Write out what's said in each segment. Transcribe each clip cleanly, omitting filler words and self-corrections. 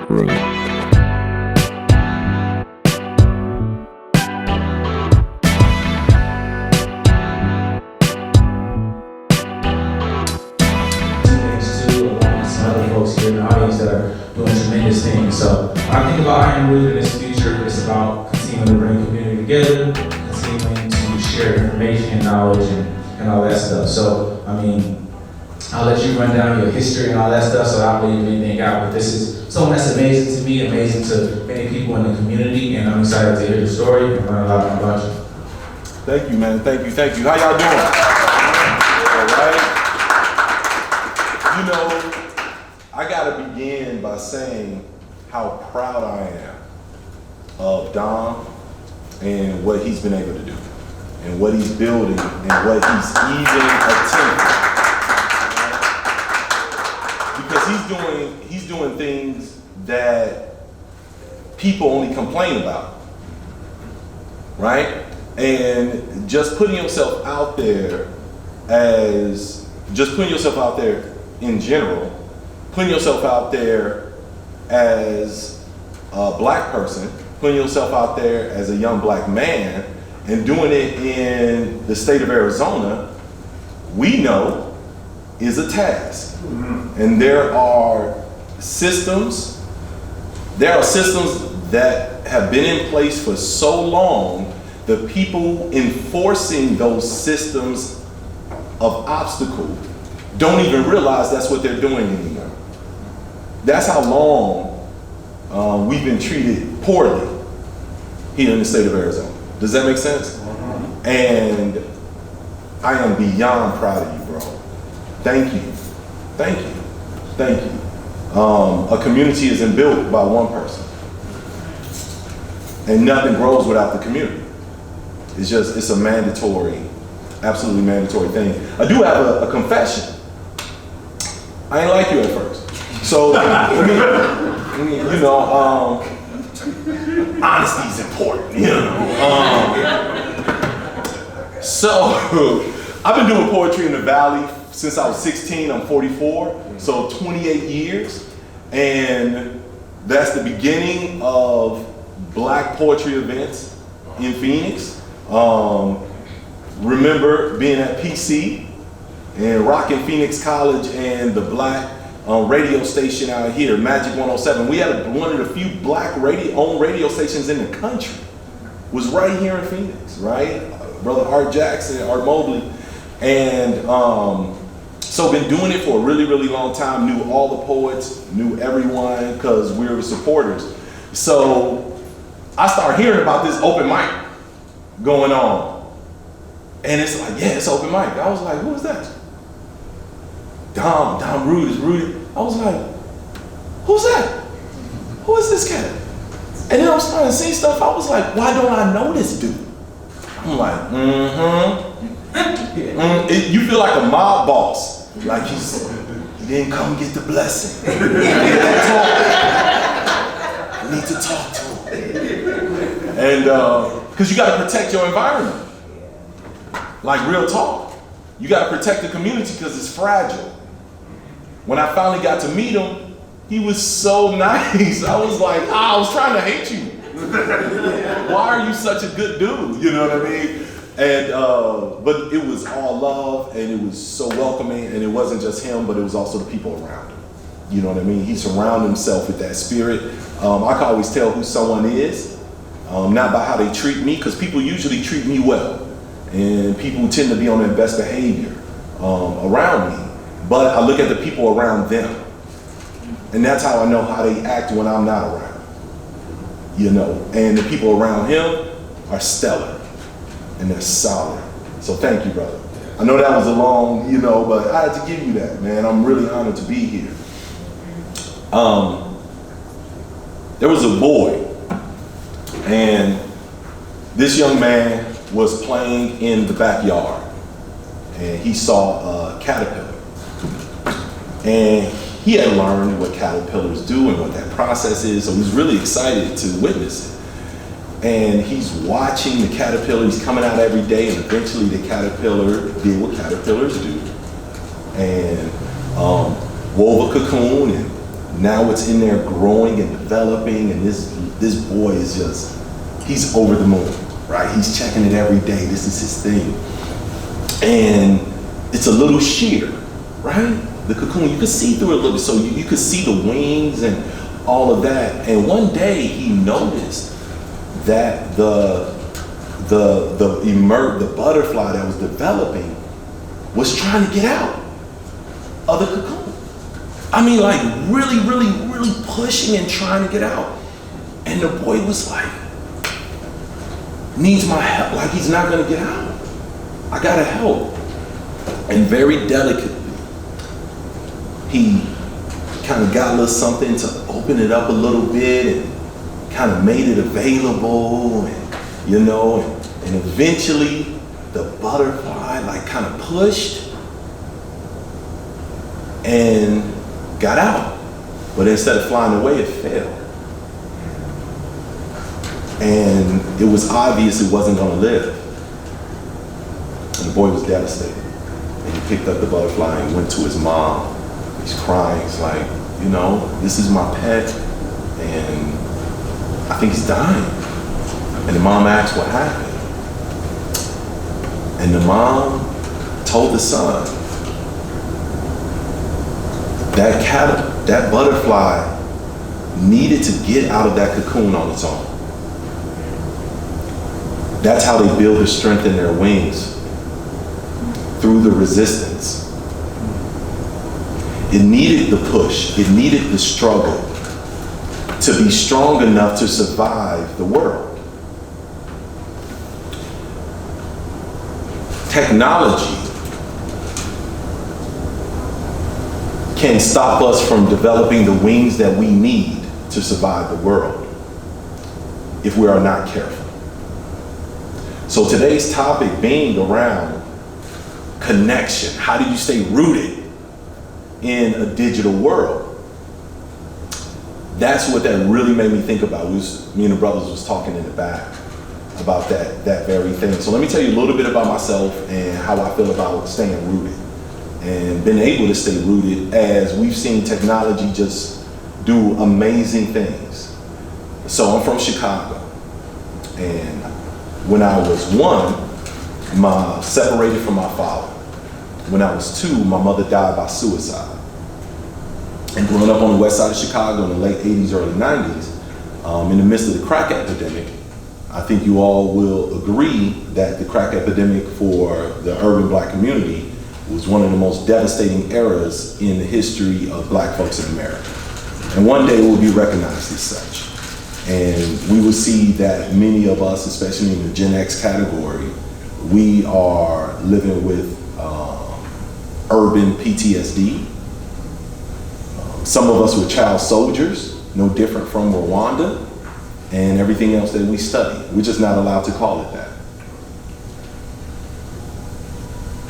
Really. Here in the audience that are doing tremendous things. So when I think about I Am Rooted in this future, it's about continuing to bring community together, continuing to share information, knowledge, and all that stuff. So, I mean, I'll let you run down your history and all that stuff, so I'll leave anything out. But this is something that's amazing to me, amazing to many people in the community, and I'm excited to hear the story and learn a lot about you. Thank you, man. Thank you. How y'all doing? All right. You know, I gotta begin by saying how proud I am of Dom and what he's been able to do, and what he's building, and what he's even attempting. Because he's doing things that people only complain about, right? And just putting yourself out there in general, putting yourself out there as a black person, putting yourself out there as a young black man, and doing it in the state of Arizona, we know is a task. Mm-hmm. And there are systems that have been in place for so long, the people enforcing those systems of obstacle don't even realize that's what they're doing anymore. That's how long we've been treated poorly here in the state of Arizona. Does that make sense? Mm-hmm. And I am beyond proud of you, bro. Thank you. A community isn't built by one person. And nothing grows without the community. It's a mandatory, absolutely mandatory thing. I do have a confession. I ain't like you at first. So, you know, honesty is important, you know. So, I've been doing poetry in the Valley since I was 16. I'm 44, so 28 years. And that's the beginning of Black poetry events in Phoenix. Remember being at PC and rocking Phoenix College and the Black radio station out here, Magic 107. We had one of the few Black owned radio stations in the country. Was right here in Phoenix, right? Brother Art Jackson, Art Mobley. And so been doing it for a really, really long time, knew all the poets, knew everyone, because we were supporters. So I started hearing about this open mic going on. And it's like, yeah, it's open mic. I was like, who is that? Dom Rude. I was like, who's that? Who is this cat? And then I was starting to see stuff. I was like, why don't I know this dude? I'm like, you feel like a mob boss. Like he didn't come get the blessing. I need to talk to him. And because you got to protect your environment. Like real talk. You got to protect the community because it's fragile. When I finally got to meet him, he was so nice. I was like, I was trying to hate you. Why are you such a good dude? You know what I mean? And but it was all love, and it was so welcoming, and it wasn't just him, but it was also the people around him. You know what I mean? He surrounded himself with that spirit. I can always tell who someone is, not by how they treat me, because people usually treat me well, and people tend to be on their best behavior around me. But I look at the people around them, and that's how I know how they act when I'm not around. You know, and the people around him are stellar, and they're solid. So thank you, brother. I know that was a long, you know, but I had to give you that, man. I'm really honored to be here. There was a boy, and this young man was playing in the backyard, and he saw a caterpillar. And he had learned what caterpillars do and what that process is, so he was really excited to witness it. And he's watching the caterpillar, he's coming out every day, and eventually the caterpillar did what caterpillars do. And wove a cocoon and Now it's in there growing and developing, and this boy is he's over the moon, right? He's checking it every day. This is his thing. And it's a little sheer, right? The cocoon, you can see through it a little bit, so you could see the wings and all of that. And one day he noticed that the butterfly that was developing was trying to get out of the cocoon. I mean, like really, really, really pushing and trying to get out. And the boy was like, needs my help, like he's not gonna get out. I gotta help. And very delicately, he kind of got a little something to open it up a little bit and kind of made it available, and and eventually the butterfly like kind of pushed and got out. But instead of flying away, it fell. And it was obvious it wasn't gonna live. And the boy was devastated. And he picked up the butterfly and went to his mom. He's crying. He's like, this is my pet, and I think he's dying. And the mom asked what happened. And the mom told the son, that butterfly needed to get out of that cocoon on its own. That's how they build their strength in their wings, through the resistance. It needed the push, it needed the struggle to be strong enough to survive the world. Technology can stop us from developing the wings that we need to survive the world if we are not careful. So today's topic being around connection. How do you stay rooted in a digital world? That's what that really made me think about. Me and the brothers was talking in the back about that very thing. So let me tell you a little bit about myself and how I feel about staying rooted and being able to stay rooted as we've seen technology just do amazing things. So I'm from Chicago, and when I was 1, separated from my father. When I was 2, my mother died by suicide. And growing up on the west side of Chicago in the late 80s, early 90s, in the midst of the crack epidemic, I think you all will agree that the crack epidemic for the urban black community was one of the most devastating eras in the history of black folks in America. And one day it will be recognized as such. And we will see that many of us, especially in the Gen X category, we are living with urban PTSD. Some of us were child soldiers, no different from Rwanda, and everything else that we study. We're just not allowed to call it that.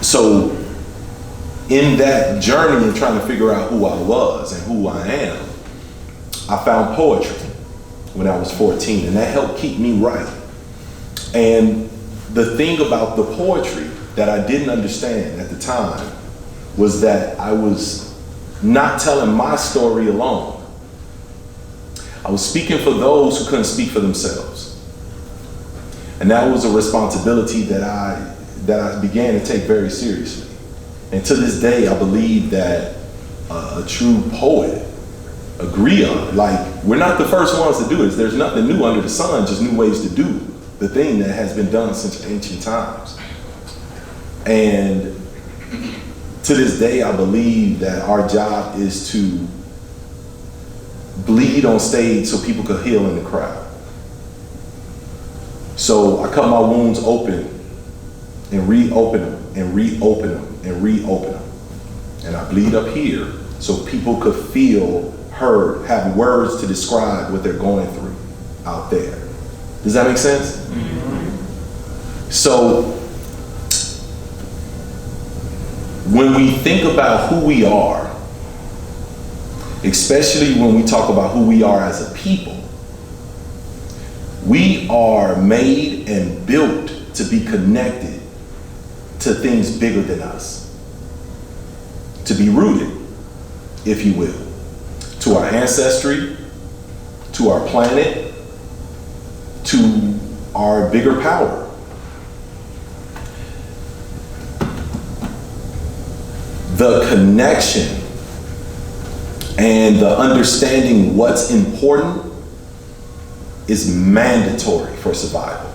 So in that journey of trying to figure out who I was and who I am, I found poetry when I was 14, and that helped keep me right. And the thing about the poetry that I didn't understand at the time was that I was not telling my story alone. I was speaking for those who couldn't speak for themselves. And that was a responsibility that I began to take very seriously. And to this day, I believe that a true poet, a griot, like, we're not the first ones to do this. There's nothing new under the sun, just new ways to do the thing that has been done since ancient times. And to this day, I believe that our job is to bleed on stage so people could heal in the crowd. So I cut my wounds open and reopen them and reopen them and reopen them. And I bleed up here so people could feel heard, have words to describe what they're going through out there. Does that make sense? Mm-hmm. So when we think about who we are, especially when we talk about who we are as a people, we are made and built to be connected to things bigger than us, to be rooted, if you will, to our ancestry, to our planet, to our bigger power. The connection and the understanding what's important is mandatory for survival.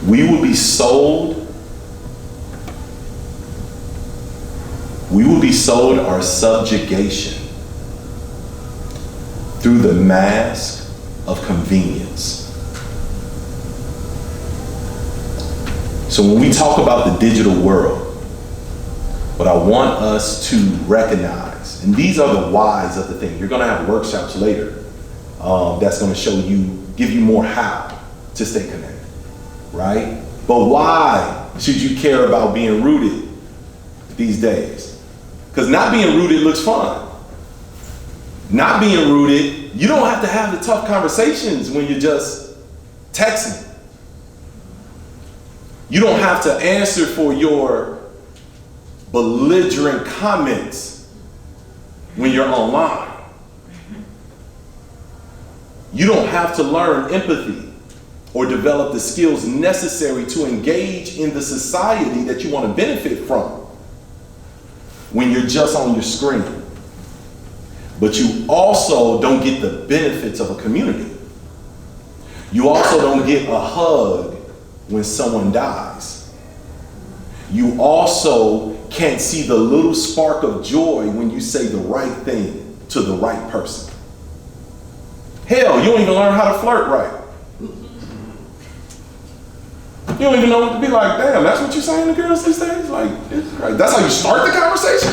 We will be sold our subjugation through the mask of convenience. So when we talk about the digital world, what I want us to recognize, and these are the whys of the thing. You're gonna have workshops later that's gonna show you, give you more how to stay connected, right? But why should you care about being rooted these days? Because not being rooted looks fun. Not being rooted, you don't have to have the tough conversations when you're just texting. You don't have to answer for your belligerent comments when you're online. You don't have to learn empathy or develop the skills necessary to engage in the society that you want to benefit from when you're just on your screen. But you also don't get the benefits of a community. You also don't get a hug when someone dies. You also can't see the little spark of joy when you say the right thing to the right person. Hell, you don't even learn how to flirt right. You don't even know what to be like, damn, that's what you're saying to girls these days? Like, right. That's how you start the conversation?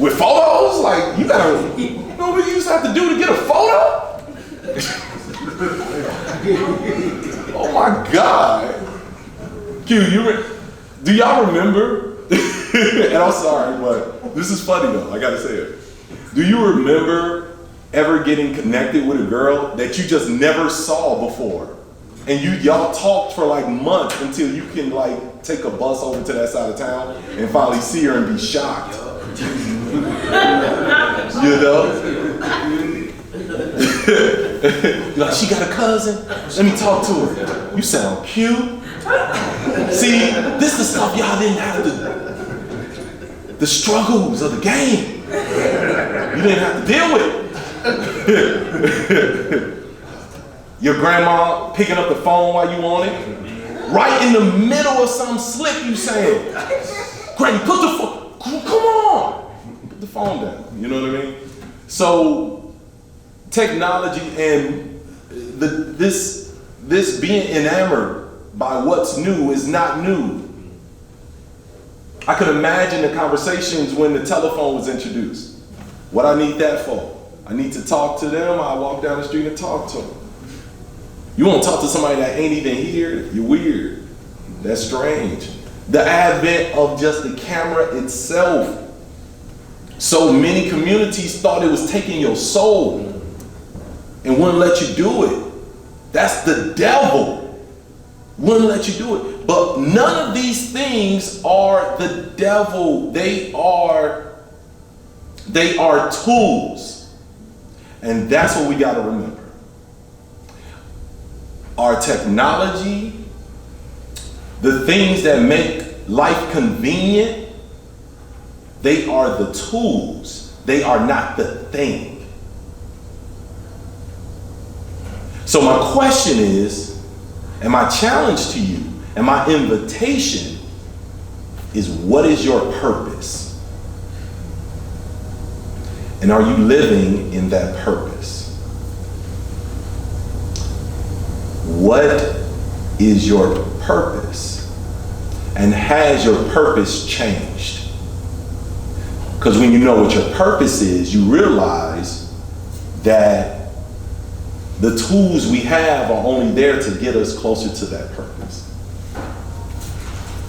With photos? Like, you know what you used to have to do to get a photo? Oh my God. Q, do y'all remember? And I'm sorry, but this is funny though, I gotta say it. Do you remember ever getting connected with a girl that you just never saw before? And y'all talked for like months until you can like take a bus over to that side of town and finally see her and be shocked. You know? Like, she got a cousin? Let me talk to her. You sound cute. See, this is the stuff y'all didn't have to, the struggles of the game. You didn't have to deal with. Your grandma picking up the phone while you on it. Right in the middle of some slick you saying, Granny, put the phone, come on. Put the phone down, you know what I mean? So technology and this being enamored by what's new is not new. I could imagine the conversations when the telephone was introduced. What I need that for? I need to talk to them, I walk down the street and talk to them. You want to talk to somebody that ain't even here? You're weird. That's strange. The advent of just the camera itself. So many communities thought it was taking your soul and wouldn't let you do it. That's the devil. Wouldn't let you do it. But none of these things are the devil. They are tools. And that's what we got to remember. Our technology, the things that make life convenient, they are the tools. They are not the thing. So my question is, and my challenge to you, and my invitation is, what is your purpose? And are you living in that purpose? What is your purpose? And has your purpose changed? Because when you know what your purpose is, you realize that the tools we have are only there to get us closer to that purpose.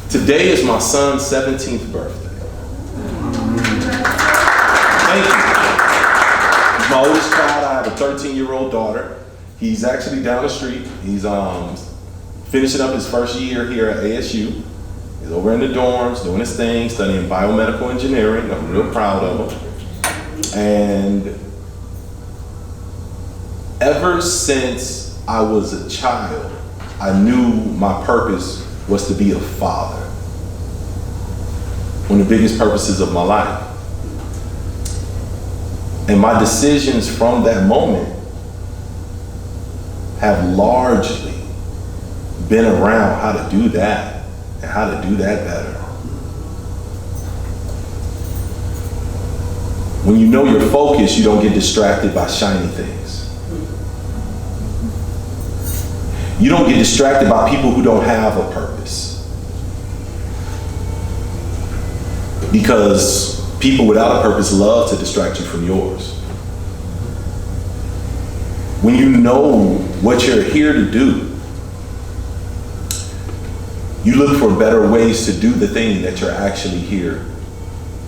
Today is my son's 17th birthday. Thank you. He's my oldest child. I have a 13-year-old daughter. He's actually down the street. He's finishing up his first year here at ASU. He's over in the dorms, doing his thing, studying biomedical engineering. I'm real proud of him. And ever since I was a child, I knew my purpose was to be a father. One of the biggest purposes of my life. And my decisions from that moment have largely been around how to do that and how to do that better. When you know your focus, you don't get distracted by shiny things. You don't get distracted by people who don't have a purpose. Because people without a purpose love to distract you from yours. When you know what you're here to do, you look for better ways to do the thing that you're actually here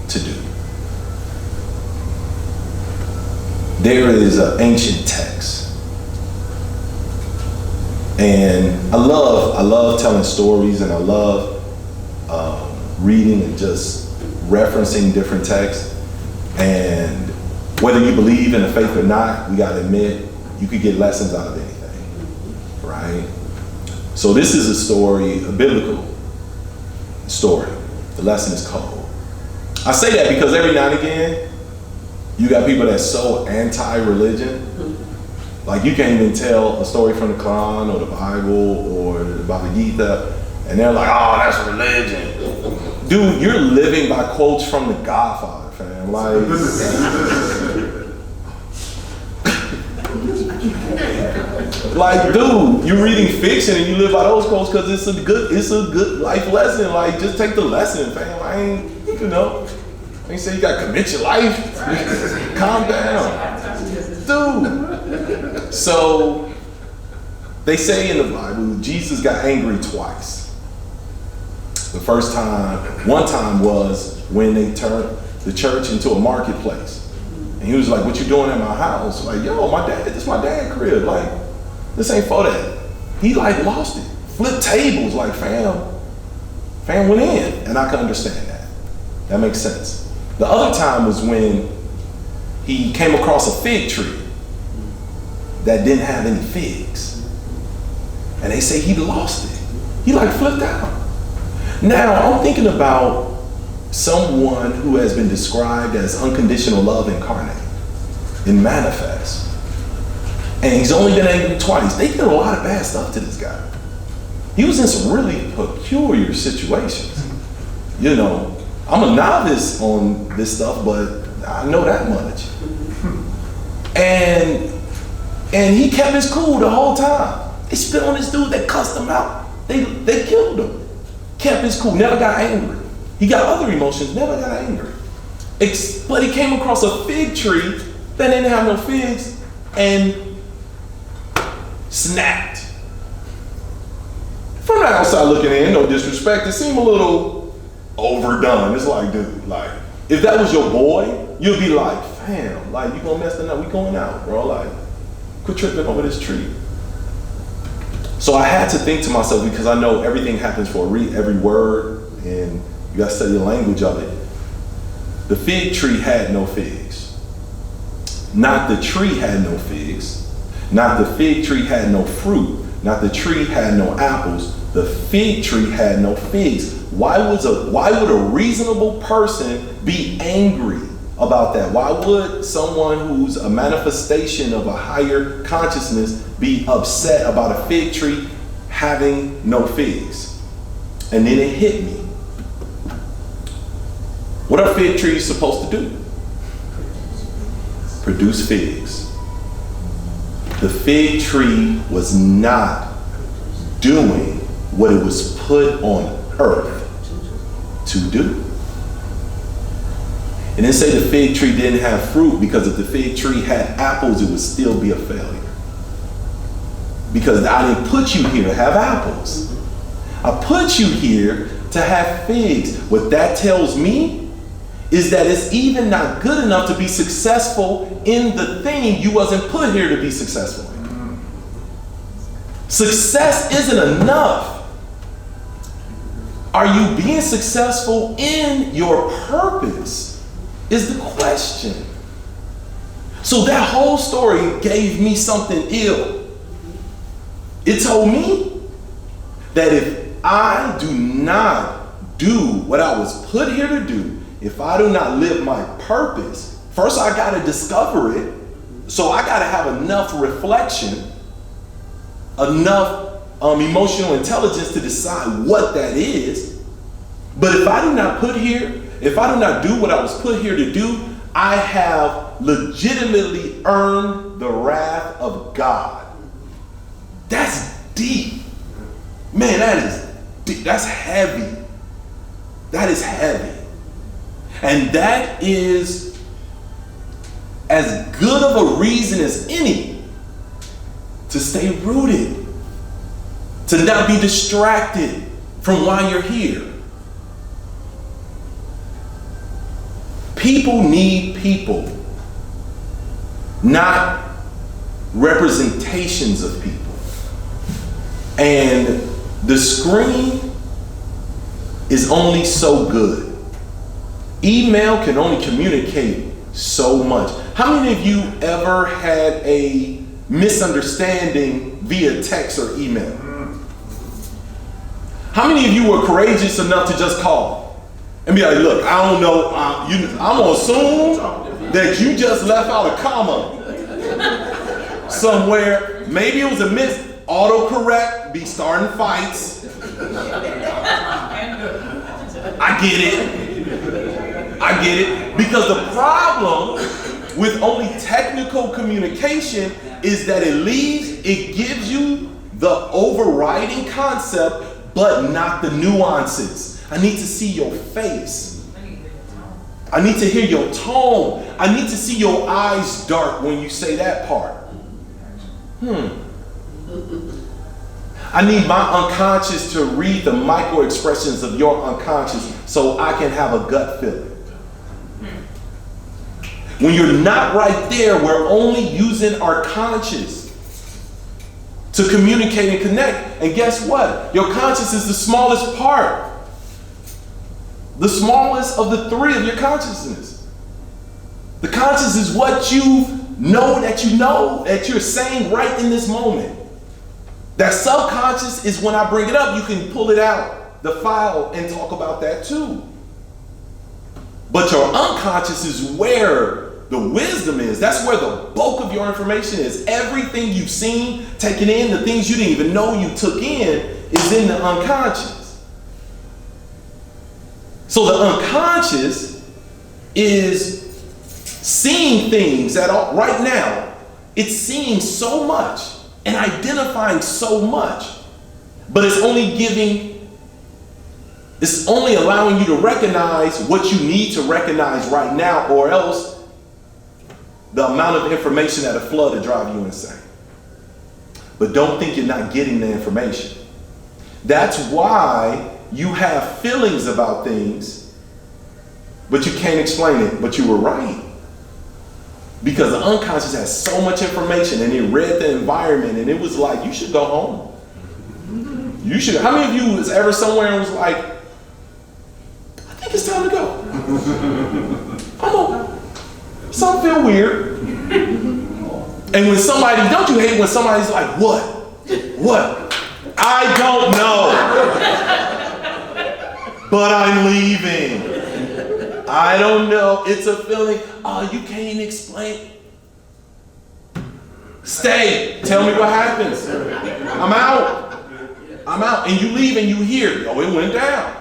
to do. There is an ancient text. And I love telling stories, and I love reading and just referencing different texts. And whether you believe in the faith or not, we gotta admit, you could get lessons out of anything, right? So this is a story, a biblical story. The lesson is cold. I say that because every now and again, you got people that's so anti-religion, like you can't even tell a story from the Quran or the Bible or the Bhagavad Gita, and they're like, oh, that's religion. Dude, you're living by quotes from the Godfather, fam. Like, dude, you're reading fiction and you live by those quotes because it's a good life lesson. Like, just take the lesson, fam. I ain't say you gotta commit your life. Calm down, dude. So they say in the Bible, Jesus got angry twice. One time was when they turned the church into a marketplace. And he was like, what you doing at my house? Like, yo, this is my dad's crib. Like, this ain't for that. He like lost it. Flipped tables, like fam went in. And I can understand that. That makes sense. The other time was when he came across a fig tree that didn't have any figs. And they say he lost it. He like flipped out. Now, I'm thinking about someone who has been described as unconditional love incarnate and manifest. And he's only been angry twice. They did a lot of bad stuff to this guy. He was in some really peculiar situations. You know, I'm a novice on this stuff, but I know that much. And he kept his cool the whole time. They spit on this dude, they cussed him out. They killed him. Kept his cool, never got angry. He got other emotions, never got angry. But he came across a fig tree that didn't have no figs and snapped. From the outside looking in, no disrespect, it seemed a little overdone. It's like, dude, like, if that was your boy, you'd be like, fam, like, you gonna mess that up, we going out, bro, like, quit tripping over this tree. So I had to think to myself, because I know everything happens for every word, and you gotta study the language of it. The fig tree had no figs. Not the tree had no figs. Not the fig tree had no fruit. Not the tree had no apples. The fig tree had no figs. Why would a reasonable person be angry about that? Why would someone who's a manifestation of a higher consciousness be upset about a fig tree having no figs? And then it hit me. What are fig trees supposed to do? Produce figs. The fig tree was not doing what it was put on earth to do. And then say the fig tree didn't have fruit, because if the fig tree had apples, it would still be a failure. Because I didn't put you here to have apples. I put you here to have figs. What that tells me is that it's even not good enough to be successful in the thing you wasn't put here to be successful in. Success isn't enough. Are you being successful in your purpose is the question. So that whole story gave me something ill. It told me that if I do not do what I was put here to do, if I do not live my purpose, first I gotta discover it. So I gotta have enough reflection, enough emotional intelligence to decide what that is. But if I do not do what I was put here to do, I have legitimately earned the wrath of God. That's deep. Man, that is deep. That's heavy. That is heavy. And that is as good of a reason as any to stay rooted, to not be distracted from why you're here. People need people, not representations of people. And the screen is only so good. Email can only communicate so much. How many of you ever had a misunderstanding via text or email? How many of you were courageous enough to just call and be like, look, I don't know, I'm gonna assume that you just left out a comma somewhere. Maybe it was a miss. Autocorrect be starting fights. I get it. Because the problem with only technical communication is that it gives you the overriding concept, but not the nuances. I need to see your face. I need to hear your tone. I need to see your eyes dark when you say that part. I need my unconscious to read the micro expressions of your unconscious so I can have a gut feeling. When you're not right there, we're only using our conscious to communicate and connect. And guess what? Your conscious is the smallest part. The smallest of the three of your consciousness. The conscious is what you know that you're saying right in this moment. That subconscious is when I bring it up, you can pull it out, the file, and talk about that too. But your unconscious is where the wisdom is. That's where the bulk of your information is. Everything you've seen, taken in, the things you didn't even know you took in, is in the unconscious. So the unconscious is seeing things right now. It's seeing so much and identifying so much, but it's only allowing you to recognize what you need to recognize right now, or else the amount of information that'll flood to drive you insane. But don't think you're not getting the information. That's why you have feelings about things, but you can't explain it, but you were right. Because the unconscious has so much information, and it read the environment, and it was like, you should go home. You should. How many of you was ever somewhere and was like, I think it's time to go. Something feel weird. And when don't you hate when somebody's like, what? I don't know. But I'm leaving. I don't know. It's a feeling. Oh, you can't explain. Stay. Tell me what happens. I'm out. And you leave and you hear, oh, it went down.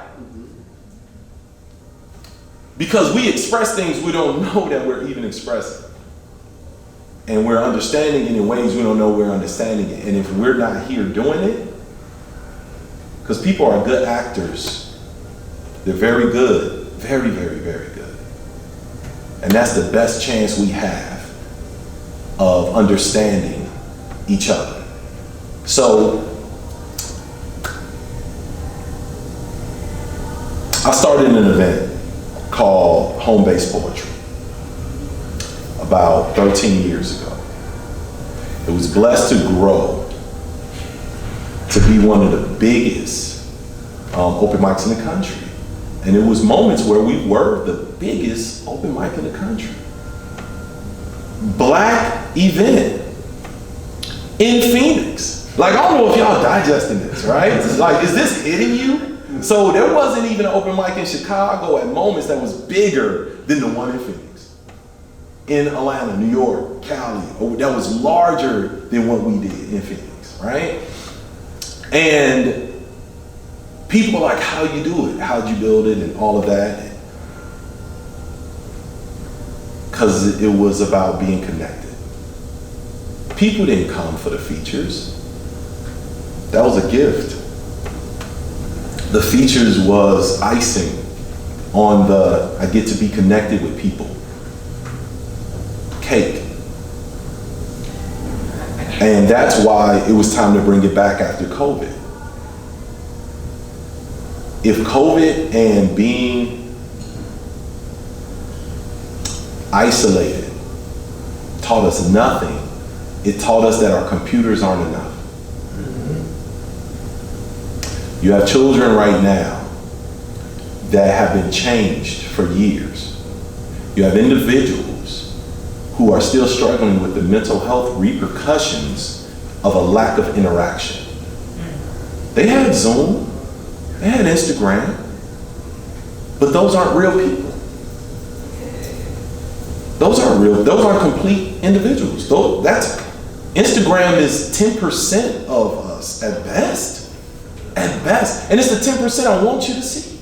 Because we express things we don't know that we're even expressing. And we're understanding it in ways we don't know we're understanding it. And if we're not here doing it, because people are good actors. They're very good. Very, very, very good. And that's the best chance we have of understanding each other. So, I started an event called HomeBased Poetry about 13 years ago. It was blessed to grow to be one of the biggest open mics in the country. And it was moments where we were the biggest open mic in the country. black event in Phoenix. Like, I don't know if y'all digesting this, right? Like, is this hitting you? So there wasn't even an open mic in Chicago at Moments that was bigger than the one in Phoenix. In Atlanta, New York, Cali, that was larger than what we did in Phoenix, right? And people are like, how you do it? How'd you build it and all of that? Because it was about being connected. People didn't come for the features. That was a gift. The features was icing on the, I get to be connected with people. Cake. And that's why it was time to bring it back after COVID. If COVID and being isolated taught us nothing, it taught us that our computers aren't enough. You have children right now that have been changed for years. You have individuals who are still struggling with the mental health repercussions of a lack of interaction. They had Zoom, they had Instagram, but those aren't real people. Those aren't real, those aren't complete individuals. Instagram is 10% of us at best. At best. And it's the 10% I want you to see.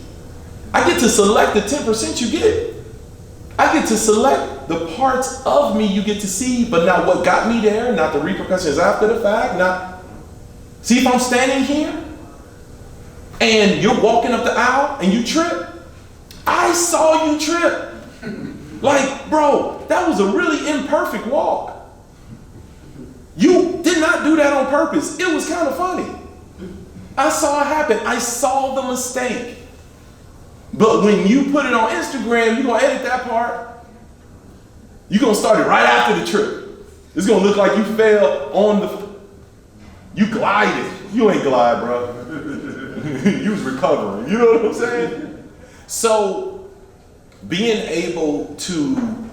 I get to select the 10% you get. I get to select the parts of me you get to see, but not what got me there, not the repercussions after the fact, not. See, if I'm standing here and you're walking up the aisle and you trip, I saw you trip. Like, bro, that was a really imperfect walk. You did not do that on purpose. It was kind of funny. I saw it happen. I saw the mistake. But when you put it on Instagram, you're going to edit that part. You're going to start it right after the trip. It's going to look like you fell on the... You glided. You ain't glide, bro. You was recovering. You know what I'm saying? So, being able to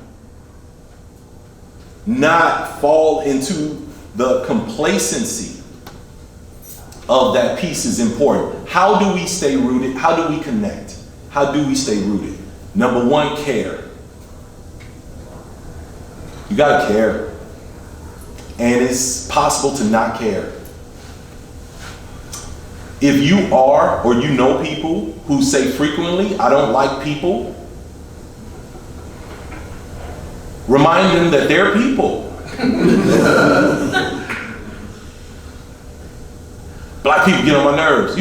not fall into the complacency of that piece is important. How do we stay rooted? How do we connect? How do we stay rooted? Number one, care. You gotta care. And it's possible to not care. If you are, or you know people who say frequently, I don't like people, remind them that they're people. Black people get on my nerves.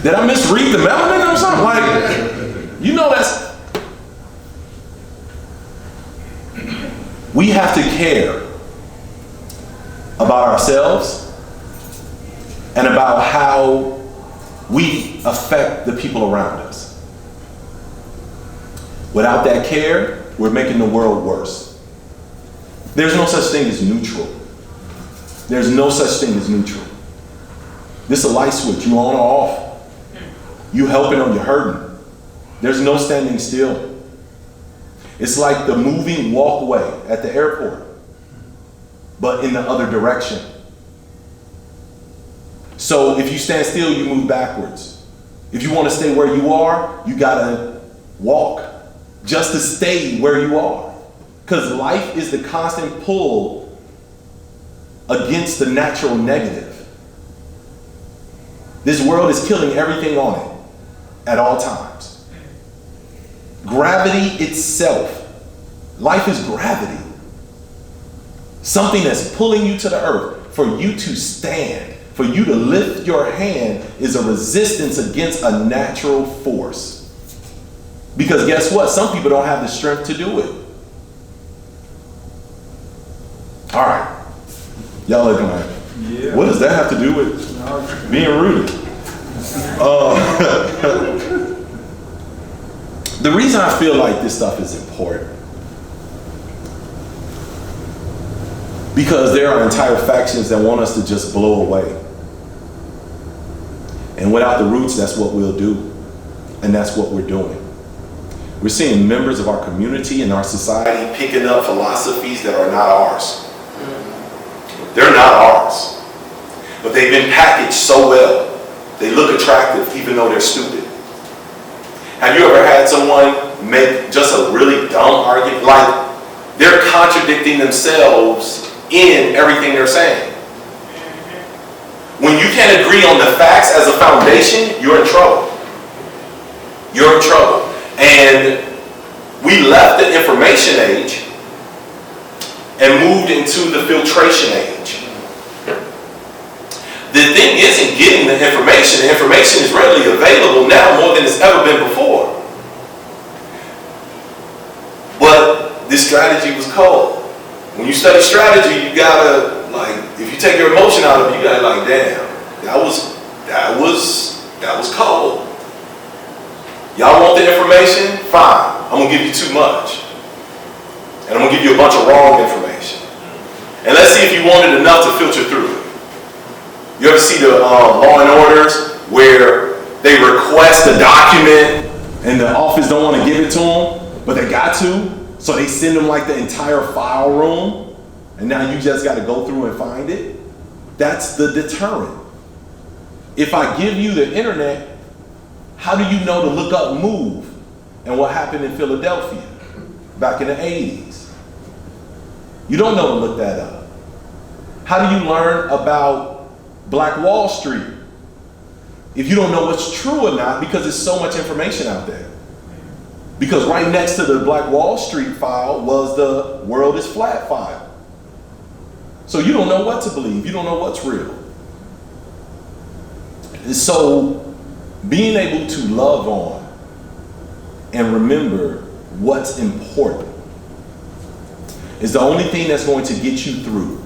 Did I misread the melanin or something? Like, you know that's... We have to care about ourselves and about how we affect the people around us. Without that care, we're making the world worse. There's no such thing as neutral. There's no such thing as neutral. This is a light switch, you on or off. You helping or you're hurting. There's no standing still. It's like the moving walkway at the airport, but in the other direction. So if you stand still, you move backwards. If you want to stay where you are, you gotta walk just to stay where you are. Because life is the constant pull against the natural negative. This world is killing everything on it at all times. Gravity itself, life is gravity. Something that's pulling you to the earth for you to stand, for you to lift your hand is a resistance against a natural force. Because guess what? Some people don't have the strength to do it. All right. Y'all looking like, yeah. What does that have to do with being rooted? The reason I feel like this stuff is important, because there are entire factions that want us to just blow away. And without the roots, that's what we'll do. And that's what we're doing. We're seeing members of our community and our society picking up philosophies that are not ours. They're not ours. But they've been packaged so well. They look attractive even though they're stupid. Have you ever had someone make just a really dumb argument? Like they're contradicting themselves in everything they're saying. When you can't agree on the facts as a foundation, you're in trouble. You're in trouble. And we left the information age and moved into the filtration age. The thing isn't getting the information. The information is readily available now more than it's ever been before. But this strategy was cold. When you study strategy, you gotta, like, if you take your emotion out of it, you gotta, like, damn, that was cold. Y'all want the information? Fine. I'm gonna give you too much. And I'm gonna give you a bunch of wrong information. And let's see if you wanted enough to filter through it. You ever see the Law and Orders where they request a document and the office don't want to give it to them, but they got to, so they send them like the entire file room, and now you just got to go through and find it? That's the deterrent. If I give you the internet, how do you know to look up MOVE and what happened in Philadelphia back in the 80s? You don't know to look that up. How do you learn about Black Wall Street if you don't know what's true or not, because there's so much information out there? Because right next to the Black Wall Street file was the world is flat file. So you don't know what to believe. You don't know what's real. And so being able to love on and remember what's important is the only thing that's going to get you through.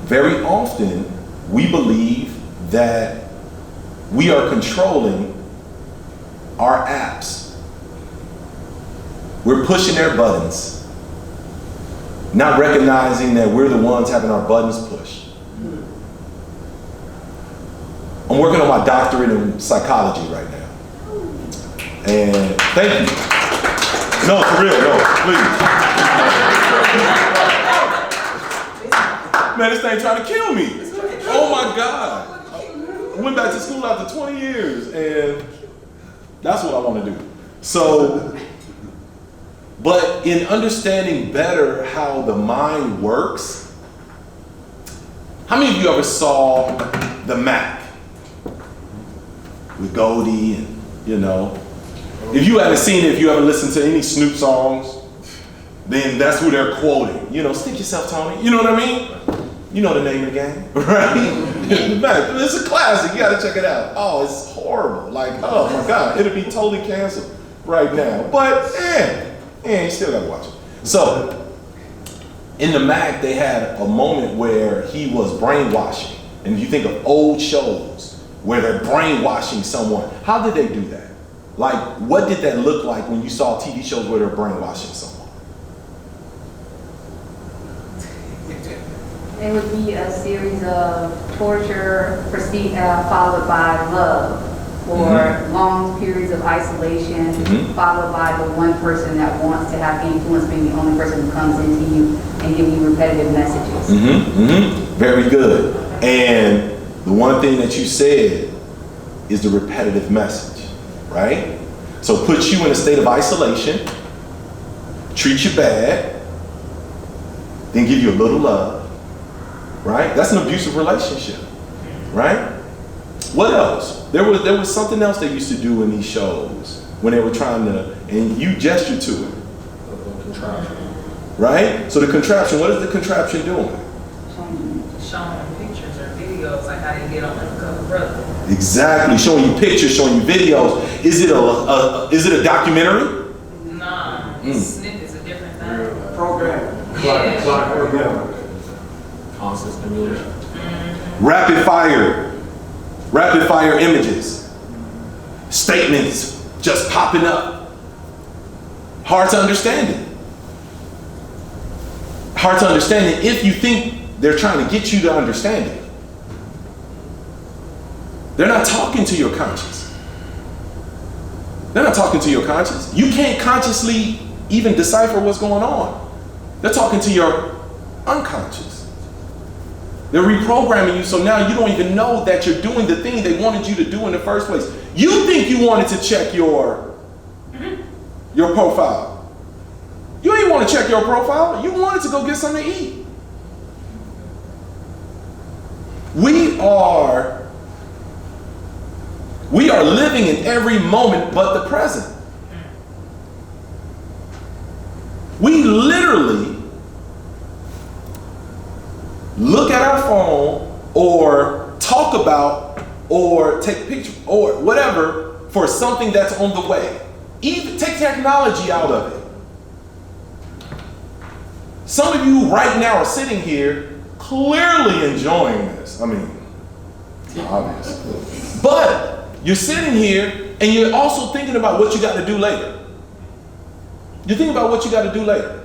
Very often, we believe that we are controlling our apps. We're pushing their buttons, not recognizing that we're the ones having our buttons pushed. I'm working on my doctorate in psychology right now. And thank you. No, for real, no, please. Man, this thing trying to kill me. Oh my God. I went back to school after 20 years and that's what I want to do. So, but in understanding better how the mind works, how many of you ever saw the Mac with Goldie and, you know? If you haven't seen it, if you haven't listened to any Snoop songs, then that's who they're quoting. You know, stick yourself, Tony. You know what I mean? You know the name of the game, right? It's a classic. You got to check it out. Oh, it's horrible. Like, oh my God, it'll be totally canceled right now. But you still got to watch it. So, in the Mac, they had a moment where he was brainwashing. And if you think of old shows where they're brainwashing someone, how did they do that? Like, what did that look like when you saw TV shows where they're brainwashing someone? It would be a series of torture followed by love, or long periods of isolation, followed by the one person that wants to have influence being the only person who comes into you and giving you repetitive messages. Very good. And the one thing that you said is the repetitive message, right? So put you in a state of isolation, treat you bad, then give you a little love. Right? That's an abusive relationship, right? What else? There was something else they used to do in these shows when they were trying to, and you gestured to it. Contraption. Right? So the contraption, what is the contraption doing? Showing pictures or videos, like how they get on Undercover Brother. Exactly, showing you pictures, showing you videos. Is it a documentary? Nah, snippets a different thing. Program. Yeah. Constant stimulation. Rapid fire images, statements just popping up. Hard to understand it. Hard to understand it if you think they're trying to get you to understand it. They're not talking to your conscience. They're not talking to your conscience. You can't consciously even decipher what's going on. They're talking to your unconscious. They're reprogramming you, so now you don't even know that you're doing the thing they wanted you to do in the first place. You think you wanted to check your profile. You didn't want to check your profile. You wanted to go get something to eat. We are living in every moment but the present. We literally look at our phone or talk about or take pictures or whatever for something that's on the way. Even take technology out of it. Some of you right now are sitting here clearly enjoying this. I mean, obvious. But you're sitting here and you're also thinking about what you got to do later. You're thinking about what you got to do later.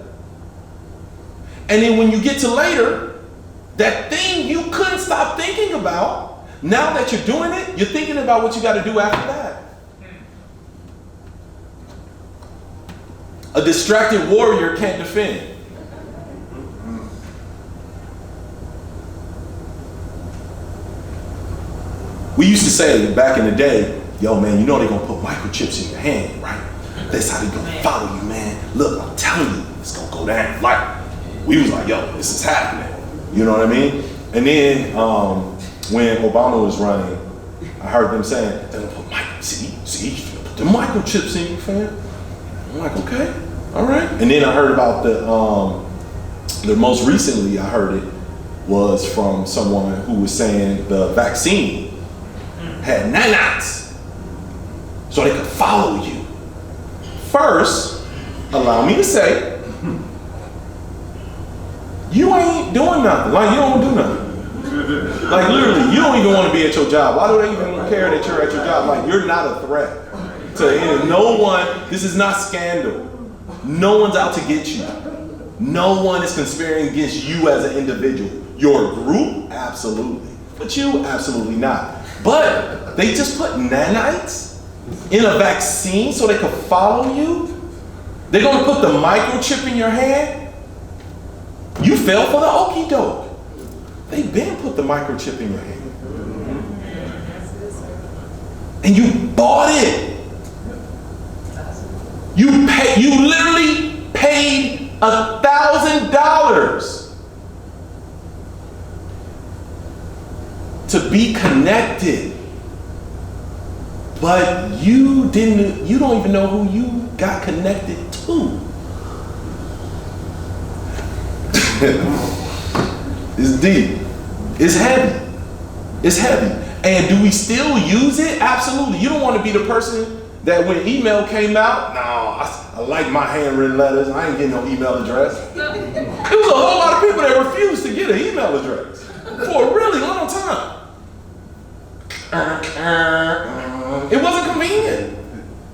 And then when you get to later, that thing you couldn't stop thinking about, now that you're doing it, you're thinking about what you got to do after that. A distracted warrior can't defend. We used to say back in the day, yo man, you know they're gonna put microchips in your hand, right? That's how they're gonna follow you, man. Look, I'm telling you, it's gonna go down. Like, we was like, yo, this is happening. You know what I mean? And then when Obama was running, I heard them saying, they're gonna put put the microchips in you, fam. I'm like, okay, all right. And then I heard about the most recently I heard it was from someone who was saying the vaccine had nanobots so they could follow you. First, allow me to say, you ain't doing nothing. Like, you don't do nothing. Like, literally, you don't even want to be at your job. Why do they even care that you're at your job? Like, you're not a threat to any. No one, this is not scandal. No one's out to get you. No one is conspiring against you as an individual. Your group, absolutely. But you, absolutely not. But they just put nanites in a vaccine so they could follow you? They're gonna put the microchip in your hand? You fell for the okie doke. They been put the microchip in your hand. And you bought it. You literally paid $1,000 to be connected. But you don't even know who you got connected to. It's deep. It's heavy. It's heavy. And do we still use it? Absolutely. You don't want to be the person that when email came out, I like my handwritten letters. I ain't getting no email address. There was a whole lot of people that refused to get an email address for a really long time. It wasn't convenient.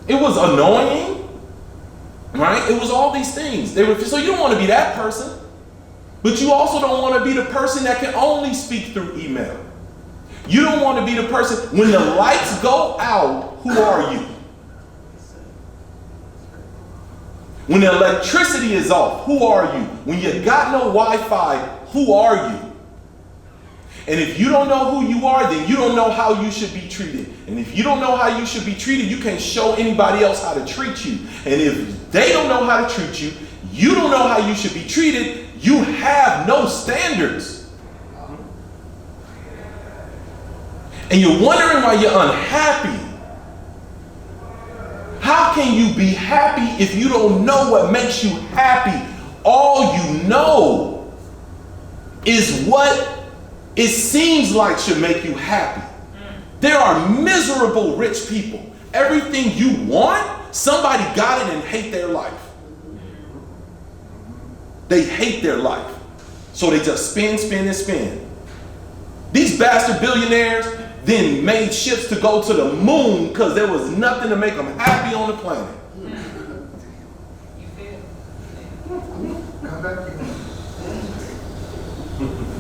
It was annoying, right? It was all these things. So you don't want to be that person, but you also don't want to be the person that can only speak through email. You don't want to be the person, when the lights go out, who are you? When the electricity is off, who are you? When you got no Wi-Fi, who are you? And if you don't know who you are, then you don't know how you should be treated. And if you don't know how you should be treated, you can't show anybody else how to treat you. And if they don't know how to treat you, you don't know how you should be treated, you have no standards. And you're wondering why you're unhappy. How can you be happy if you don't know what makes you happy? All you know is what it seems like should make you happy. There are miserable rich people. Everything you want, somebody got it and hate their life. They hate their life. So they just spin, spin, and spin. These bastard billionaires then made ships to go to the moon because there was nothing to make them happy on the planet.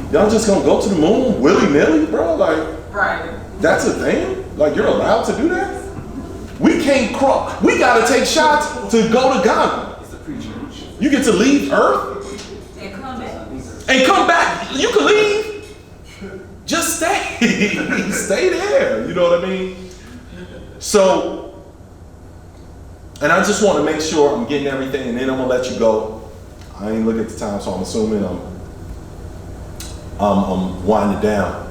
Y'all just gonna go to the moon willy-nilly, bro? Like, right. That's a thing? Like, you're allowed to do that? We can't cross. We gotta take shots to go to Ghana. You get to leave Earth And come back. and come back. You can leave. Just stay. Stay there. You know what I mean? So, and I just want to make sure I'm getting everything, and then I'm gonna let you go. I ain't looking at the time, so I'm assuming I'm winding down.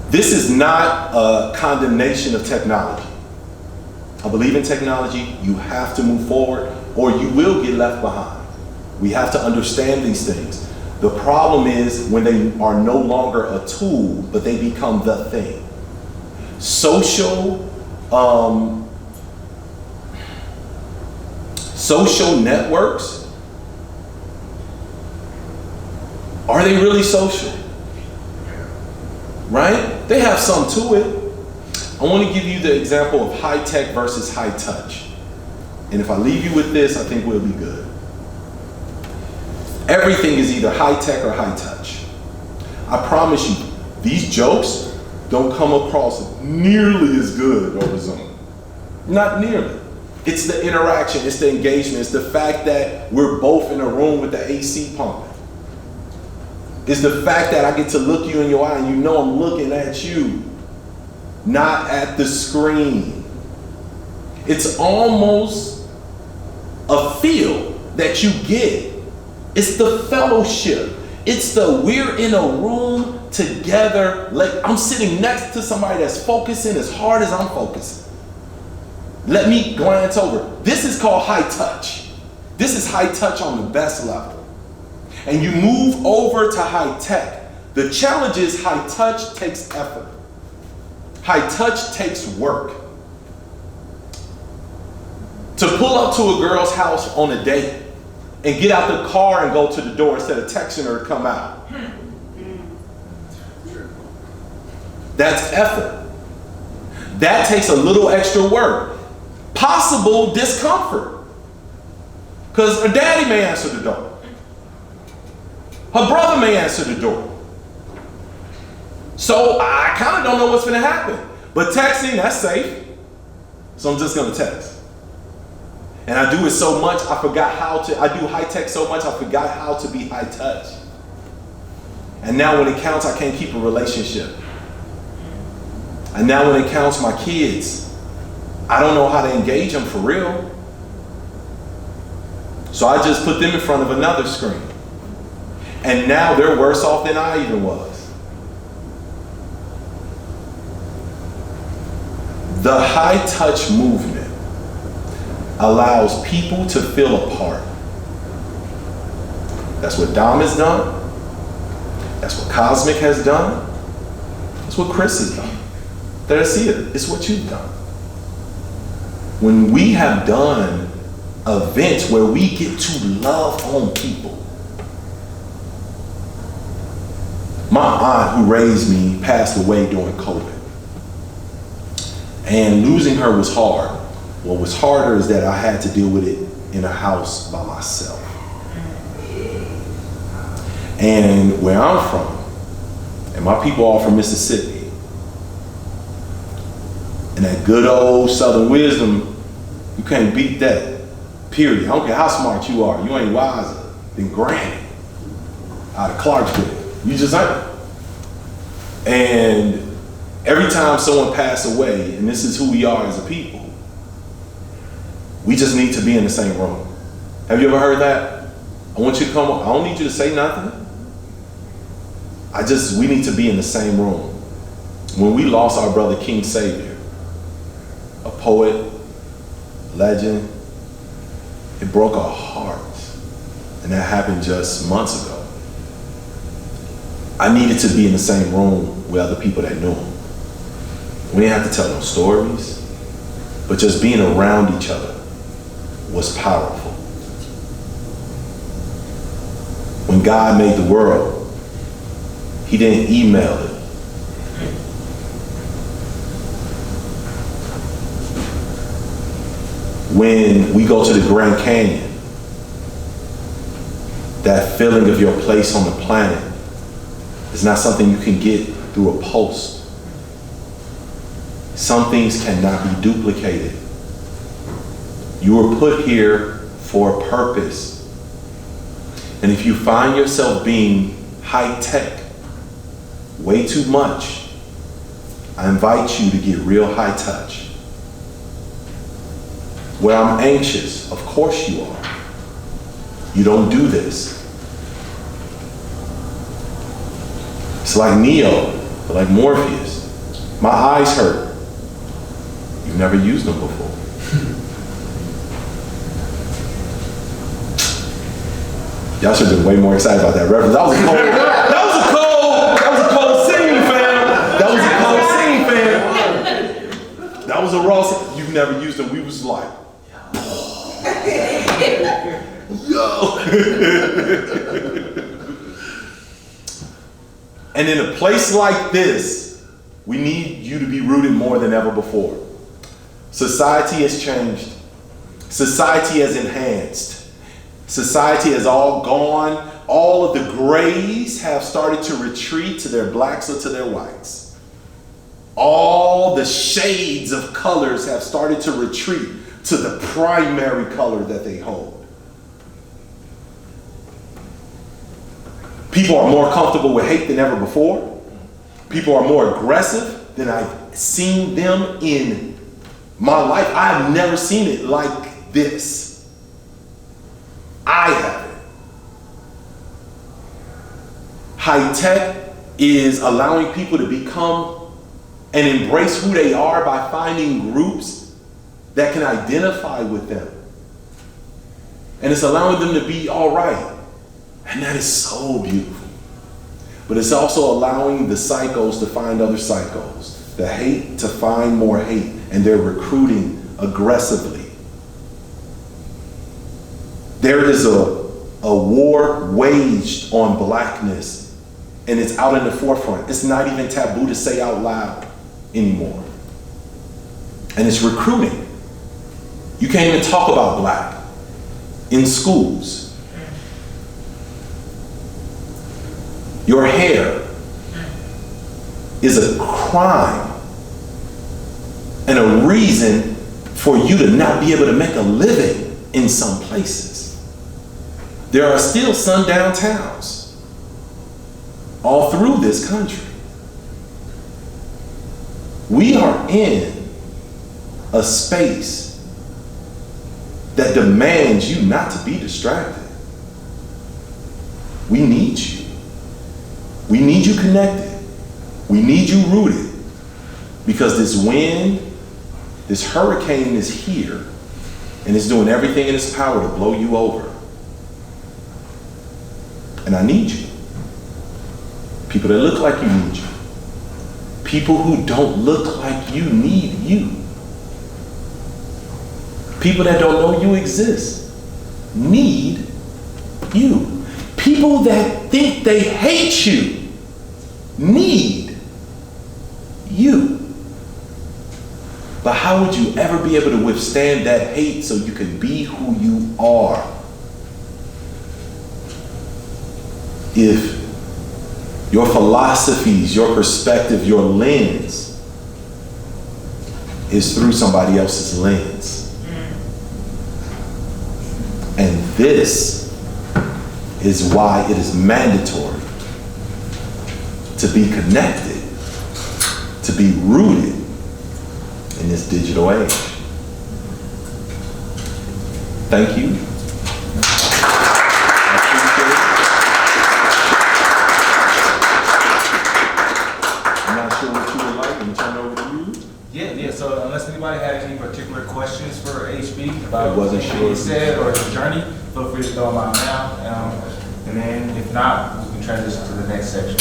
This is not a condemnation of technology. I believe in technology. You have to move forward, or you will get left behind. We have to understand these things. The problem is when they are no longer a tool, but they become the thing. Social networks, are they really social? Right? They have some to it. I want to give you the example of high tech versus high touch. And if I leave you with this, I think we'll be good. Everything is either high tech or high touch. I promise you, these jokes don't come across nearly as good over Zoom. Not nearly. It's the interaction, it's the engagement, it's the fact that we're both in a room with the AC pumping. It's the fact that I get to look you in your eye and you know I'm looking at you, not at the screen. It's almost a feel that you get. It's the fellowship. It's the we're in a room together. Like I'm sitting next to somebody that's focusing as hard as I'm focusing. Let me glance over. This is called high touch. This is high touch on the best level. And you move over to high tech. The challenge is high touch takes effort. High touch takes work. To pull up to a girl's house on a date and get out the car and go to the door instead of texting her to come out. That's effort. That takes a little extra work. Possible discomfort. Because her daddy may answer the door. Her brother may answer the door. So I kind of don't know what's going to happen. But texting, that's safe. So I'm just going to text. And I do it so much, I forgot how to, I do high tech so much, I forgot how to be high touch. And now when it counts, I can't keep a relationship. And now when it counts my kids, I don't know how to engage them for real. So I just put them in front of another screen. And now they're worse off than I even was. The high touch movement allows people to feel a part. That's what Dom has done. That's what Cosmic has done. That's what Chris has done. That's it. It's what you've done. When we have done events where we get to love on people. My aunt who raised me passed away during COVID. And losing her was hard. What was harder is that I had to deal with it in a house by myself. And where I'm from, and my people are from Mississippi, and that good old Southern wisdom, you can't beat that, period. I don't care how smart you are, you ain't wiser than Granny out of Clarksville. You just ain't. And every time someone passes away, and this is who we are as a people, we just need to be in the same room. Have you ever heard that? I want you to come, I don't need you to say nothing. We need to be in the same room. When we lost our brother King Savior, a poet, legend, it broke our hearts. And that happened just months ago. I needed to be in the same room with other people that knew him. We didn't have to tell no stories, but just being around each other was powerful. When God made the world, He didn't email it. When we go to the Grand Canyon, that feeling of your place on the planet is not something you can get through a post. Some things cannot be duplicated. You were put here for a purpose. And if you find yourself being high tech way too much, I invite you to get real high touch. Where I'm anxious, of course you are. You don't do this. It's like Neo, like Morpheus. My eyes hurt. You've never used them before. Y'all should have been way more excited about that reference. That was a cold scene, fam. That was a cold scene, fam. That was a raw scene. You've never used them. We was like, yo. And in a place like this, we need you to be rooted more than ever before. Society has changed. Society has enhanced. Society has all gone. All of the grays have started to retreat to their blacks or to their whites. All the shades of colors have started to retreat to the primary color that they hold. People are more comfortable with hate than ever before. People are more aggressive than I've seen them in my life. I've never seen it like this. I haven't. High tech is allowing people to become and embrace who they are by finding groups that can identify with them. And it's allowing them to be all right. And that is so beautiful. But it's also allowing the psychos to find other psychos, the hate to find more hate, and they're recruiting aggressively. There is a war waged on blackness, and it's out in the forefront. It's not even taboo to say out loud anymore. And it's recruiting. You can't even talk about black in schools. Your hair is a crime and a reason for you to not be able to make a living in some places. There are still sundown towns all through this country. We are in a space that demands you not to be distracted. We need you. We need you connected. We need you rooted. Because this wind, this hurricane is here and it's doing everything in its power to blow you over. And I need you. People that look like you need you. People who don't look like you need you. People that don't know you exist need you. People that think they hate you need you. But how would you ever be able to withstand that hate so you can be who you are if your philosophies, your perspective, your lens is through somebody else's lens? And this is why it is mandatory to be connected, to be rooted in this digital age. Thank you. I'm not sure what you would like. Let me turn it over to you. Yeah, so unless anybody had any particular questions for HB about I wasn't what sure. he said or his journey, feel free to throw them out now. And then if not, we can transition to the next section.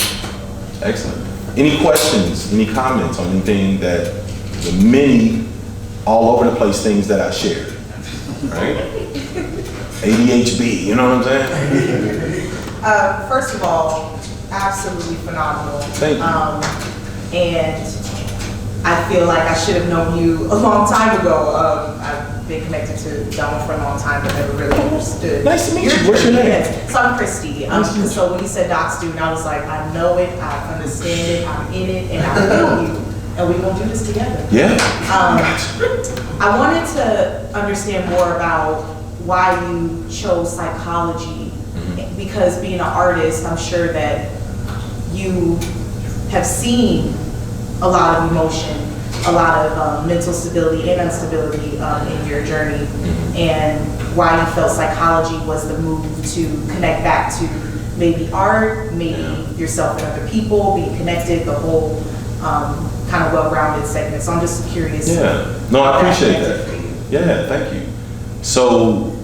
Excellent. Any questions, any comments on anything that the many all over the place things that I shared, right? ADHD, you know what I'm saying? First of all, absolutely phenomenal. Thank you. And I feel like I should have known you a long time ago. I've been connected to Donald for a long time, but never really understood. Nice to meet you. What's your name? Yes. So I'm Christy. Nice to meet you. So when you said doc student, I was like, I know it, I understand it, I'm in it, and I feel you. and we're gonna do this together. Yeah. I wanted to understand more about why you chose psychology, because being an artist, I'm sure that you have seen a lot of emotion, a lot of mental stability and instability in your journey, and why you felt psychology was the move to connect back to maybe art, maybe yourself and other people, being connected, the whole kind of well-rounded segment. So I'm just curious. Yeah, no, I appreciate that. Yeah, thank you. So